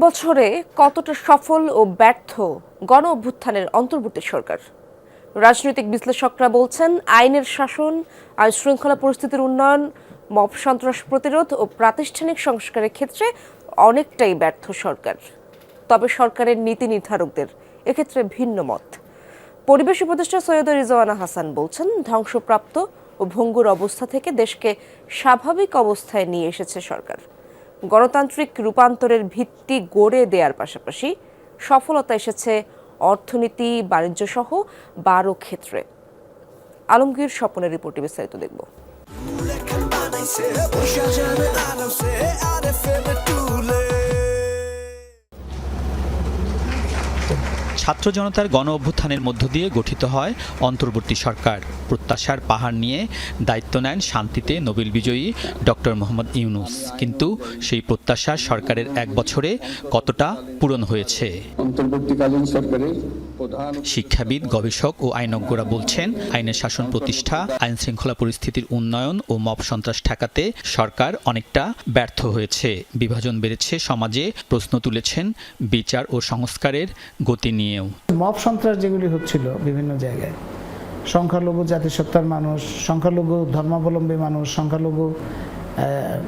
বছরে কতটা সফল ও ব্যর্থ গণ অভ্যুত্থানের অন্তর্বর্তী সরকার? রাজনৈতিক বিশ্লেষকরা বলছেন আইনের শাসন, আইন শৃঙ্খলা পরিস্থিতির উন্নয়ন, মব সন্ত্রাস প্রতিরোধ ও প্রাতিষ্ঠানিক সংস্কারের ক্ষেত্রে অনেকটাই ব্যর্থ সরকার। তবে সরকারের নীতি নির্ধারকদের এক্ষেত্রে ভিন্ন মত। পরিবেশ উপদেষ্টা সৈয়দা রিজওয়ানা হাসান বলছেন, ধ্বংসপ্রাপ্ত ও ভঙ্গুর অবস্থা থেকে দেশকে স্বাভাবিক অবস্থায় নিয়ে এসেছে সরকার। গণতান্ত্রিক রূপান্তরের ভিত্তি গড়ে দেওয়ার পাশাপাশি সফলতা এসেছে অর্থনীতি, বাণিজ্য সহ 12 ক্ষেত্রে। আলমগীর স্বপনের রিপোর্টে বিস্তারিত দেখব। ছাত্র জনতার গণ অভ্যুত্থানের মধ্য দিয়ে গঠিত হয় অন্তর্বর্তী সরকার। প্রত্যাশার পাহাড় নিয়ে দায়িত্ব নেন শান্তিতে নোবেল বিজয়ী ডক্টর মোহাম্মদ ইউনূস। কিন্তু সেই প্রত্যাশা সরকারের এক বছরে কতটা পূরণ হয়েছে? অন্তর্বর্তীকালীন সরকারের শিক্ষাবিদ, গবেষক ও আইনজ্ঞরা বলছেন, আইনের শাসন প্রতিষ্ঠা, আইন শৃঙ্খলা পরিস্থিতির উন্নয়ন ও মব সন্ত্রাস ঠেকাতে সরকার অনেকটা ব্যর্থ হয়েছে। বিভাজন বেড়েছে সমাজে, প্রশ্ন তুলেছেন বিচার ও সংস্কারের গতি নিয়েও। মব সন্ত্রাস যেগুলি হচ্ছিল বিভিন্ন জায়গায়, সংখ্যালঘু জাতিসত্তার মানুষ, সংখ্যালঘু ধর্মাবলম্বী মানুষ, সংখ্যালঘু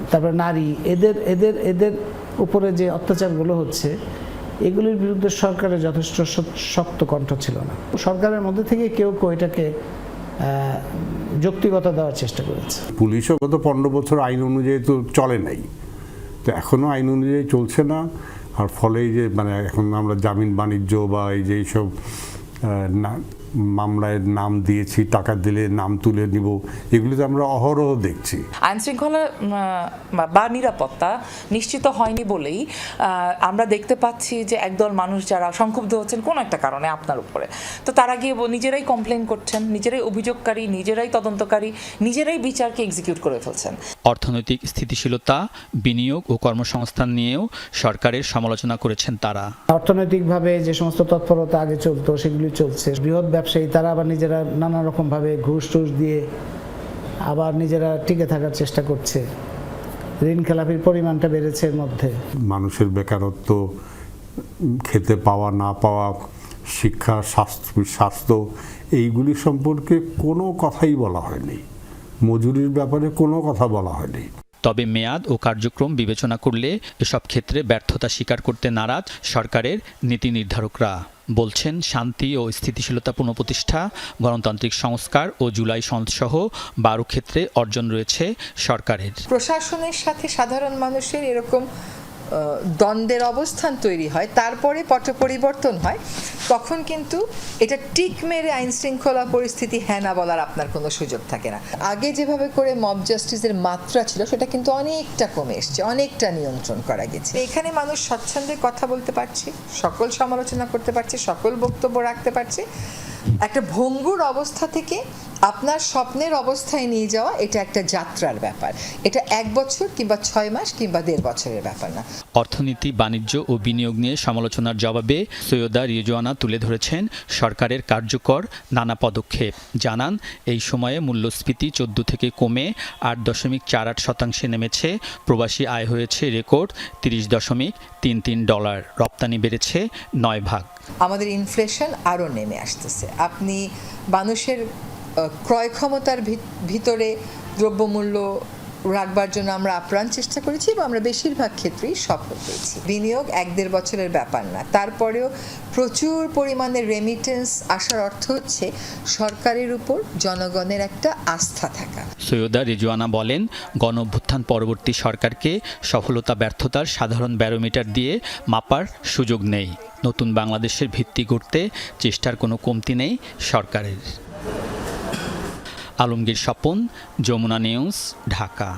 তারপরে নারী, এদের উপরে যে অত্যাচারগুলো হচ্ছে, এগুলির বিরুদ্ধে সরকারের যথেষ্ট শক্ত কণ্ঠ ছিল না। সরকারের মধ্যে থেকে কেউ এটাকে যৌক্তিকতা দেওয়ার চেষ্টা করেছে। পুলিশও গত 15 বছর আইন অনুযায়ী তো চলে নাই, তো এখনও আইন অনুযায়ী চলছে না। আর ফলে এই যে এখন আমরা জামিন বাণিজ্য বা এই যে এইসব মামলায় নাম দিয়েছি, টাকা দিলে নাম তুলে নিব, এগুলিতে আমরা অহরহ দেখছি। আইন শৃঙ্খলা বা নিরাপত্তা নিশ্চিত হয়নি বলেই আমরা দেখতে পাচ্ছি যে একদল মানুষ যারা সংক্ষুব্ধ হচ্ছেন কোনো একটা কারণে আপনার উপরে, তো তারা গিয়ে নিজেরাই কমপ্লেন করছেন, নিজেরাই অভিযোগকারী, নিজেরাই তদন্তকারী, নিজেরাই বিচারকে এক্সিকিউট করে ফেলছেন। অর্থনৈতিক স্থিতিশীলতা, বিনিয়োগ ও কর্মসংস্থান নিয়েও সরকারের সমালোচনা করেছেন তারা। অর্থনৈতিকভাবে যে সমস্ত তৎপরতা আগে চলতো সেগুলি চলছে। বৃহৎ ব্যবসায়ী তারা আবার নিজেরা নানা রকমভাবে ঘুষ টুস দিয়ে আবার নিজেরা টিকে থাকার চেষ্টা করছে। ঋণ খেলাপির পরিমাণটা বেড়েছে এর মধ্যে। মানুষের বেকারত্ব, খেতে পাওয়া না পাওয়া, শিক্ষা, স্বাস্থ্য এইগুলি সম্পর্কে কোনো কথাই বলা হয়নি। মজুরির ব্যাপারে কোনো কথা বলা হয়নি। তবে মেয়াদ ও কার্যক্রম বিবেচনা করলে এসব ক্ষেত্রে ব্যর্থতা স্বীকার করতে নারাজ সরকারের নীতি নির্ধারকরা। বলছেন, শান্তি ও স্থিতিশীলতা পুনঃপ্রতিষ্ঠা, গণতান্ত্রিক সংস্কার ও জুলাই সনদসহ 12 ক্ষেত্রে অর্জন রয়েছে সরকারের। প্রশাসনের সাথে সাধারণ মানুষের এরকম দ্বন্দ্বের অবস্থান তৈরি হয়, তারপরে পট পরিবর্তন হয়, তখন কিন্তু এটা টিক মেরে আইন শৃঙ্খলা পরিস্থিতি হ্যাঁ না বলার আপনার কোনো সুযোগ থাকে না। আগে যেভাবে করে মব জাস্টিসের মাত্রা ছিল সেটা কিন্তু অনেকটা কমে এসছে, অনেকটা নিয়ন্ত্রণ করা গেছে। এখানে মানুষ স্বচ্ছন্দে কথা বলতে পারছে, সকল সমালোচনা করতে পারছে, সকল বক্তব্য রাখতে পারছে। একটা ভঙ্গুর অবস্থা থেকে আপনার স্বপ্নের অবস্থায় নিয়ে যাওয়া, এটা একটা যাত্রার ব্যাপার। এটা 1 বছর কিংবা 6 মাস কিংবা 1.5 বছরের ব্যাপার না। অর্থনীতি, বাণিজ্য ও বিনিয়োগ নিয়ে সমালোচনার জবাবে সৈয়দা রিজওয়ানা তুলে ধরেছেন সরকারের কার্যকর নানা পদক্ষেপ। জানান, এই সময়ে মূল্যস্ফীতি 14 থেকে কমে 8.48% নেমেছে। প্রবাসী আয় হয়েছে রেকর্ড $30.33। রপ্তানি বেড়েছে 9 ভাগ। আমাদের ইনফ্লেশন আরও নেমে আসতেছে। আপনি মানুষের ক্রয় ক্ষমতার ভিতরে দ্রব্যমূল্য রাখবার জন্য আমরা আপ্রাণ চেষ্টা করেছি এবং আমরা বেশিরভাগ ক্ষেত্রেই সফল হয়েছি। বিনিয়োগ 1-1.5 বছরের ব্যাপার না, তারপরেও প্রচুর পরিমাণে রেমিটেন্স আসার অর্থ হচ্ছে সরকারের উপর জনগণের একটা আস্থা থাকা। সৈয়দা রিজওয়ানা বলেন, গণ অভ্যুত্থান পরবর্তী সরকারকে সফলতা ব্যর্থতার সাধারণ ব্যারোমিটার দিয়ে মাপার সুযোগ নেই। নতুন বাংলাদেশের ভিত্তি গড়তে চেষ্টার কোনো কমতি নেই সরকারের। আলমগীর স্বপন, যমুনা নিউজ, ঢাকা।